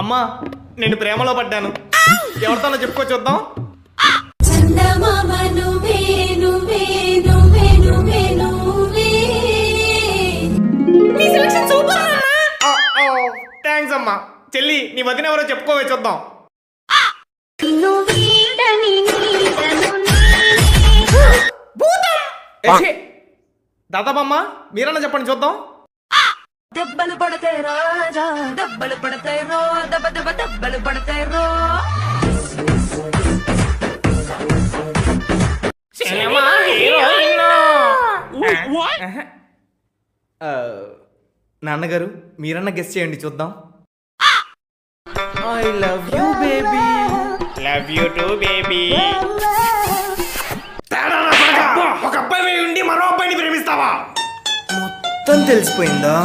అమ్మా నేను ప్రేమలో పడ్డాను. ఎవరితోనో చెప్పుకో చూద్దాం. థ్యాంక్స్ అమ్మా. చెల్లి నీ వదిన ఎవరో చెప్పుకోవే చూద్దాం. దాదాపమ్మ మీరన్నా చెప్పండి చూద్దాం. దెబ్బలు పడతాయి రాజా, దెబ్బలు పడతాయి రో, దెబ్బ దెబ్బ దెబ్బలు పడతాయి రో. నాన్నగారు మీరన్నా గెస్ చేయండి చూద్దాం. I love you baby. Love you to baby. ఒక అబ్బాయి ఉండి మరో అబ్బాయిని ప్రేమిస్తావా? మొత్తం తెలిసిపోయిందా?